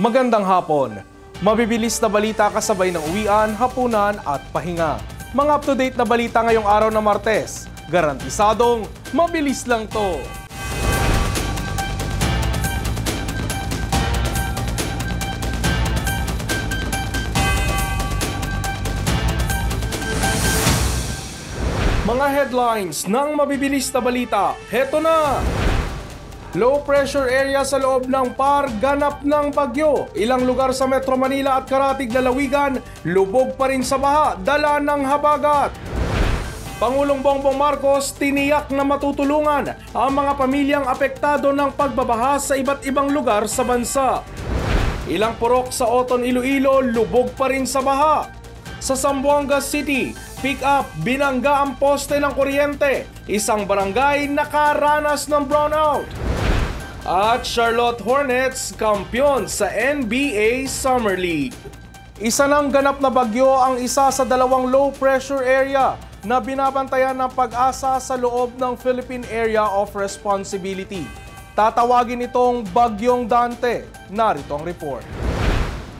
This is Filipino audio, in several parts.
Magandang hapon. Mabibilis na balita kasabay ng uwian, hapunan at pahinga. Mga up-to-date na balita ngayong araw ng Martes. Garantisadong mabilis lang to. Mga headlines ng mabibilis na balita. Heto na! Low pressure area sa loob ng PAR, ganap ng bagyo. Ilang lugar sa Metro Manila at karatig lalawigan, lubog pa rin sa baha, dala ng habagat. Pangulong Bongbong Marcos tiniyak na matutulungan ang mga pamilyang apektado ng pagbabaha sa iba't ibang lugar sa bansa. Ilang purok sa Oton, Iloilo, lubog pa rin sa baha. Sa Zamboanga City, pick up, binangga ang poste ng kuryente. Isang barangay nakaranas ng brownout. At Charlotte Hornets, kampiyon sa NBA Summer League. Isa ng ganap na bagyo ang isa sa dalawang low pressure area na binabantayan ng Pag-asa sa loob ng Philippine Area of Responsibility. Tatawagin itong Bagyong Dante. Narito ang report.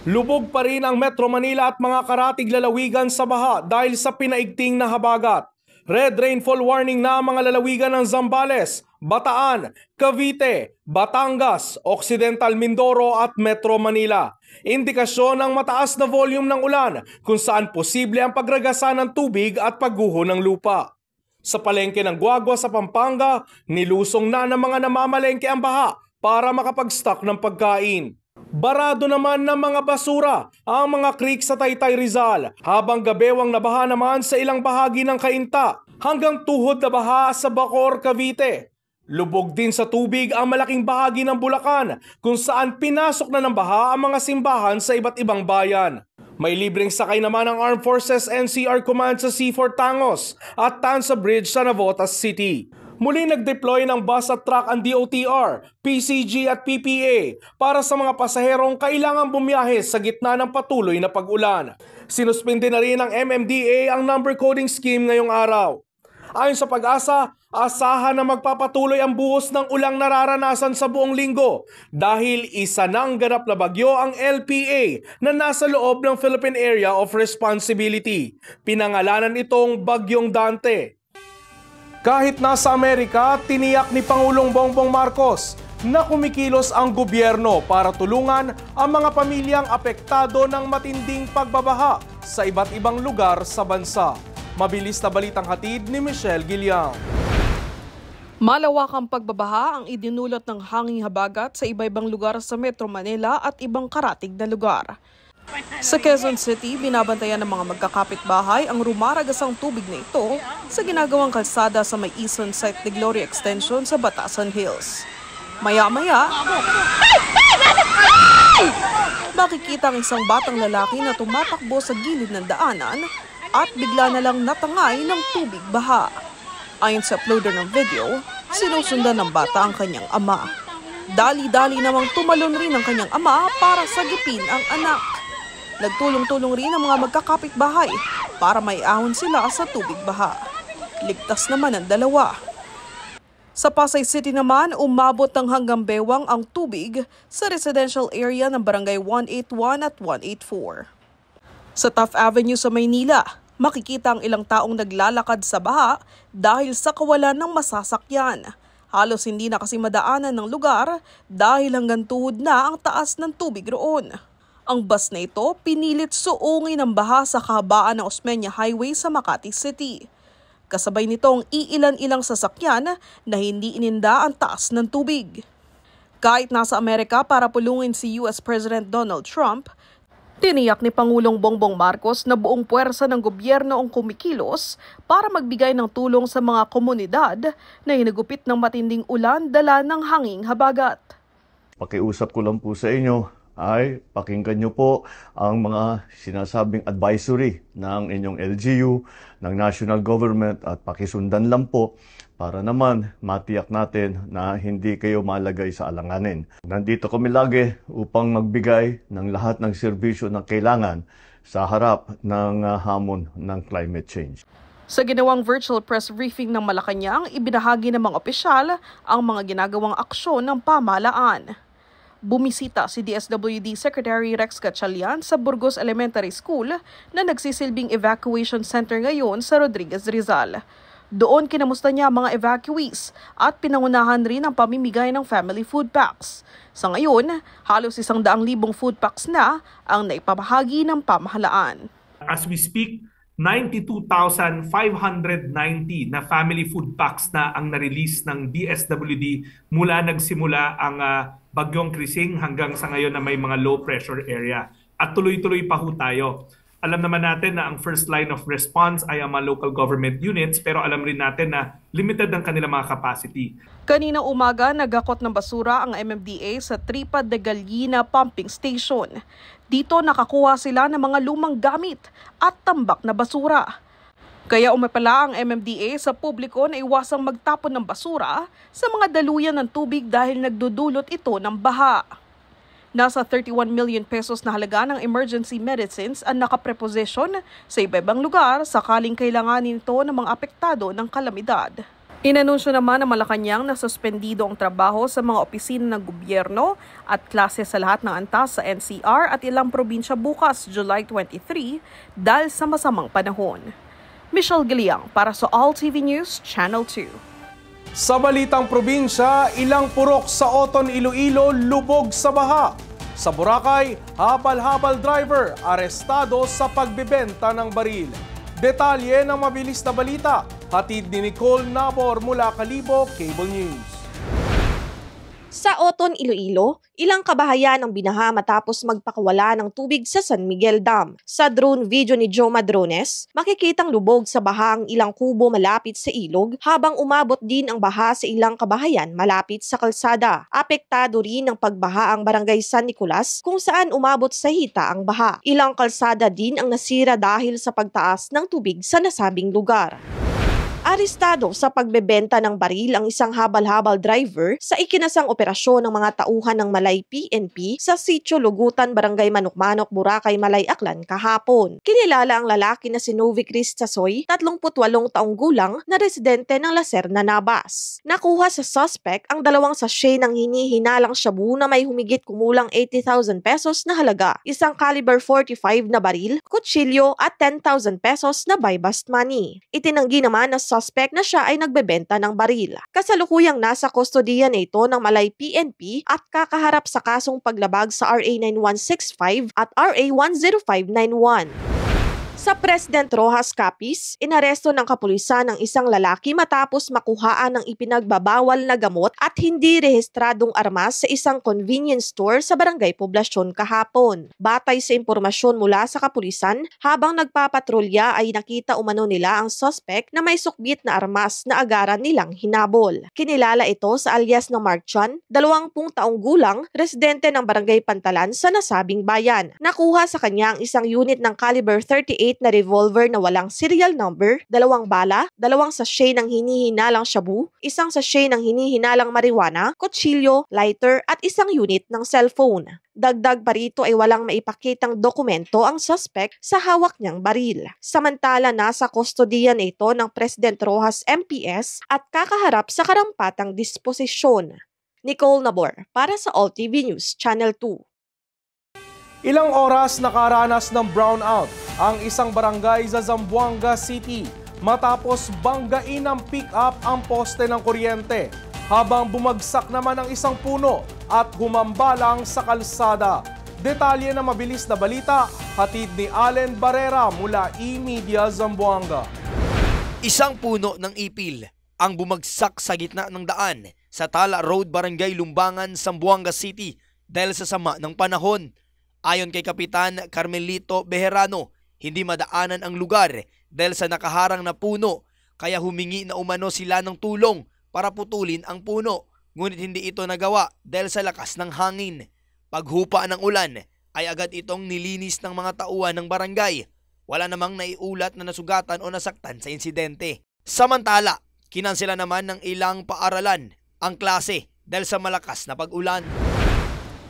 Lubog pa rin ang Metro Manila at mga karatig lalawigan sa baha dahil sa pinaigting na habagat. Red rainfall warning na ang mga lalawigan ng Zambales, Bataan, Cavite, Batangas, Occidental Mindoro at Metro Manila. Indikasyon ng mataas na volume ng ulan kung saan posible ang pagragasa ng tubig at pagguho ng lupa. Sa palengke ng Guagua sa Pampanga, nilusong na ng mga namamalengke ang baha para makapag-stock ng pagkain. Barado naman ng mga basura ang mga creek sa Taytay Rizal, habang gabewang nabaha naman sa ilang bahagi ng Cainta hanggang tuhod na baha sa Bacoor, Cavite. Lubog din sa tubig ang malaking bahagi ng Bulacan kung saan pinasok na ng baha ang mga simbahan sa iba't ibang bayan. May libreng sakay naman ang Armed Forces NCR Command sa C4 Tangos at Tansa Bridge sa Navotas City. Muli nag-deploy ng bus at truck ang DOTR, PCG at PPA para sa mga pasaherong kailangang bumiyahe sa gitna ng patuloy na pag-ulan. Sinuspinde na rin ng MMDA ang number coding scheme ngayong araw. Ayon sa Pag-asa, asahan na magpapatuloy ang buhos ng ulang nararanasan sa buong linggo dahil isa ng ganap na bagyo ang LPA na nasa loob ng Philippine Area of Responsibility. Pinangalanan itong Bagyong Dante. Kahit nasa Amerika, tiniyak ni Pangulong Bongbong Marcos na kumikilos ang gobyerno para tulungan ang mga pamilyang apektado ng matinding pagbabaha sa iba't ibang lugar sa bansa. Mabilis na balitang hatid ni Michelle Giliang. Malawakang pagbabaha ang idinulot ng hanging habagat sa iba-ibang lugar sa Metro Manila at ibang karatig na lugar. Sa Quezon City, binabantayan ng mga magkakapitbahay ang rumaragasang tubig na ito sa ginagawang kalsada sa may Eastern Sight de Gloria Extension sa Batasan Hills. Maya-maya, makikita ang isang batang lalaki na tumatakbo sa gilid ng daanan at bigla na lang natangay ng tubig baha. Ayon sa uploader ng video, sinusundan ng bata ang kanyang ama. Dali-dali namang tumalon rin ang kanyang ama para sagipin ang anak. Nagtulong-tulong rin ang mga magkakapitbahay para maiahon sila sa tubig baha. Ligtas naman ang dalawa. Sa Pasay City naman, umabot ng hanggang bewang ang tubig sa residential area ng Barangay 181 at 184. Sa Taft Avenue sa Maynila, makikita ang ilang taong naglalakad sa baha dahil sa kawalan ng masasakyan. Halos hindi na kasi madaanan ng lugar dahil hanggang tuhod na ang taas ng tubig roon. Ang bus na ito pinilit suungin ng baha sa kahabaan ng Osmeña Highway sa Makati City. Kasabay nitong iilan-ilang sasakyan na hindi ininda ang taas ng tubig. Kahit nasa Amerika para pulungin si US President Donald Trump, tiniyak ni Pangulong Bongbong Marcos na buong puwersa ng gobyerno ang kumikilos para magbigay ng tulong sa mga komunidad na hinagupit ng matinding ulan dala ng hanging habagat. Pakiusap ko lang po sa inyo ay pakinggan nyo po ang mga sinasabing advisory ng inyong LGU, ng national government at pakisundan lang po para naman matiyak natin na hindi kayo malagay sa alanganin. Nandito kami lagi upang magbigay ng lahat ng serbisyo na kailangan sa harap ng hamon ng climate change. Sa ginawang virtual press briefing ng Malacanang, ibinahagi ng mga opisyal ang mga ginagawang aksyon ng pamahalaan. Bumisita si DSWD Secretary Rex Gatchalian sa Burgos Elementary School na nagsisilbing evacuation center ngayon sa Rodriguez, Rizal. Doon kinamusta niya ang mga evacuees at pinangunahan rin ang pamimigay ng family food packs. Sa ngayon, halos 100,000 food packs na ang naipamahagi ng pamahalaan. As we speak, 92,590 na family food packs na ang na-release ng DSWD mula nagsimula ang Bagyong Krising hanggang sa ngayon na may mga low pressure area. At tuloy-tuloy pa ho tayo. Alam naman natin na ang first line of response ay ang mga local government units, pero alam rin natin na limited ang kanilang mga capacity. Kaninang umaga, nagakot ng basura ang MMDA sa Tripad de Gallina Pumping Station. Dito nakakuha sila ng mga lumang gamit at tambak na basura. Kaya umapala ang MMDA sa publiko na iwasang magtapon ng basura sa mga daluyan ng tubig dahil nagdudulot ito ng baha. Nasa 31 million pesos na halaga ng emergency medicines ang nakapreposisyon sa iba-ibang lugar sakaling kailanganin ito ng mga apektado ng kalamidad. Inanunsyo naman ng Malacanang na suspendido ang trabaho sa mga opisina ng gobyerno at klase sa lahat ng antas sa NCR at ilang probinsya bukas, July 23, dahil sa masamang panahon. Michelle Giliang para sa All TV News, Channel 2. Sa balitang probinsya, ilang purok sa Oton, Iloilo lubog sa baha. Sa Boracay, habal-habal driver arestado sa pagbebenta ng baril. Detalye ng mabilis na balita, hatid ni Nicole Nabor mula Kalibo Cable News. Sa Oton, Iloilo, ilang kabahayan ang binaha matapos magpakawala ng tubig sa San Miguel Dam. Sa drone video ni Joe Madrones, makikitang lubog sa baha ang ilang kubo malapit sa ilog habang umabot din ang baha sa ilang kabahayan malapit sa kalsada. Apektado rin ang pagbaha ang barangay San Nicolas kung saan umabot sa hita ang baha. Ilang kalsada din ang nasira dahil sa pagtaas ng tubig sa nasabing lugar. Arestado sa pagbebenta ng baril ang isang habal-habal driver sa ikinasang operasyon ng mga tauhan ng Malay PNP sa Sitio Lugutan, Barangay Manok-Manok, Boracay, Malay, Aklan kahapon. Kinilala ang lalaki na si Novi Chris Tsasoy, 38 taong gulang na residente ng Lacerna, Navas. Nakuha sa suspect ang 2 sachet ng hinihinalang shabu na may humigit kumulang 80,000 pesos na halaga, isang caliber 45 na baril, kutsilyo at 10,000 pesos na buy bust money. Itinanggi naman na suspect na siya ay nagbebenta ng baril. Kasalukuyang nasa kustodiya na ito ng Malay PNP at kakaharap sa kasong paglabag sa RA 9165 at RA 10591. Sa President Roxas Capiz, inaresto ng kapulisan ang isang lalaki matapos makuhaan ng ipinagbabawal na gamot at hindi rehistradong armas sa isang convenience store sa Barangay Poblasyon kahapon. Batay sa impormasyon mula sa kapulisan, habang nagpapatrolya ay nakita umano nila ang suspect na may sukbit na armas na agaran nilang hinabol. Kinilala ito sa alias na Mark John, 20 taong gulang, residente ng Barangay Pantalan sa nasabing bayan. Nakuha sa kanya ang isang unit ng caliber 38 na revolver na walang serial number, 2 bala, 2 sachet ng hinihinalang shabu, 1 sachet ng hinihinalang marijuana, kutsilyo, lighter at 1 unit ng cellphone. Dagdag pa rito ay walang maipakitang dokumento ang suspect sa hawak niyang baril. Samantala nasa kustodiya na ito ng President Roxas MPS at kakaharap sa karampatang disposisyon. Nicole Nabor para sa All TV News Channel 2. Ilang oras nakaranas ng brownout ang isang barangay sa Zamboanga City matapos banggain ng pick-up ang poste ng kuryente habang bumagsak naman ang isang puno at gumambalang sa kalsada. Detalye na mabilis na balita, hatid ni Allen Barrera mula E-Media Zamboanga. Isang puno ng ipil ang bumagsak sa gitna ng daan sa Tala Road, Barangay Lumbangan, Zamboanga City dahil sa sama ng panahon. Ayon kay Kapitan Carmelito Bejerano, hindi madaanan ang lugar dahil sa nakaharang na puno, kaya humingi na umano sila ng tulong para putulin ang puno. Ngunit hindi ito nagawa dahil sa lakas ng hangin. Paghupa ng ulan ay agad itong nilinis ng mga tauhan ng barangay. Wala namang naiulat na nasugatan o nasaktan sa insidente. Samantala, kinansela naman ng ilang paaralan ang klase dahil sa malakas na pag-ulan.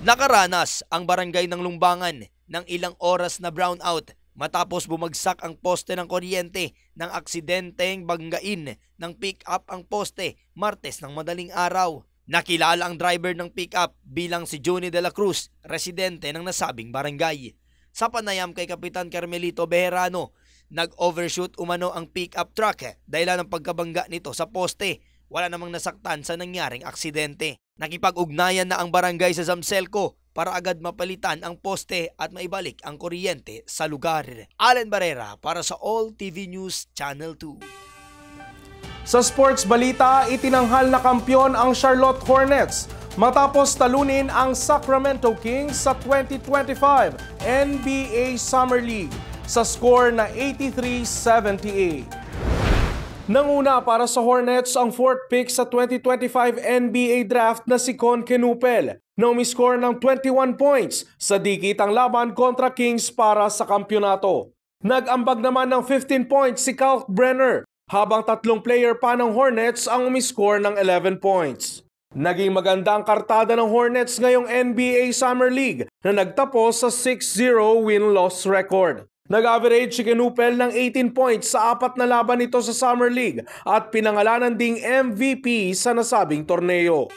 Nakaranas ang barangay ng Lumbangan ng ilang oras na brownout matapos bumagsak ang poste ng kuryente ng aksidenteng banggain ng pick-up ang poste Martes ng madaling araw. Nakilala ang driver ng pickup bilang si Johnny de la Cruz, residente ng nasabing barangay. Sa panayam kay Kapitan Carmelito Bejerano, nag-overshoot umano ang pickup truck dahilan ng pagkabangga nito sa poste. Wala namang nasaktan sa nangyaring aksidente. Nakipag-ugnayan na ang barangay sa Zamcelco para agad mapalitan ang poste at maibalik ang kuryente sa lugar. Allen Barrera para sa All TV News Channel 2. Sa sports balita, itinanghal na kampyon ang Charlotte Hornets matapos talunin ang Sacramento Kings sa 2025 NBA Summer League sa score na 83-78. Nanguna para sa Hornets ang 4th pick sa 2025 NBA Draft na si Con Kenupel na umiscore ng 21 points sa dikitang laban kontra Kings para sa kampyonato. Nag-ambag naman ng 15 points si Kalkbrenner habang 3 player pa ng Hornets ang umiscore ng 11 points. Naging maganda ang kartada ng Hornets ngayong NBA Summer League na nagtapos sa 6-0 win-loss record. Nag-average si Kenupel ng 18 points sa 4 na laban nito sa Summer League at pinangalanan ding MVP sa nasabing torneo.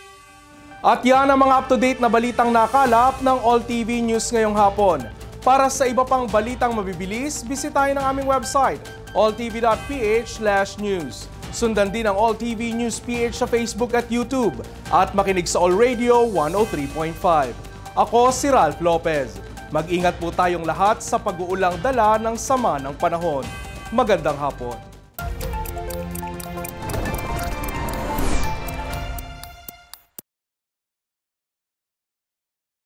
At yan ang mga up-to-date na balitang nakalap ng All TV News ngayong hapon. Para sa iba pang balitang mabibilis, bisitahin ang aming website, alltv.ph/news. Sundan din ang All TV News PH sa Facebook at YouTube at makinig sa All Radio 103.5. Ako si Ralph Lopez. Mag-ingat po tayong lahat sa pag-uulang dala ng sama ng panahon. Magandang hapon.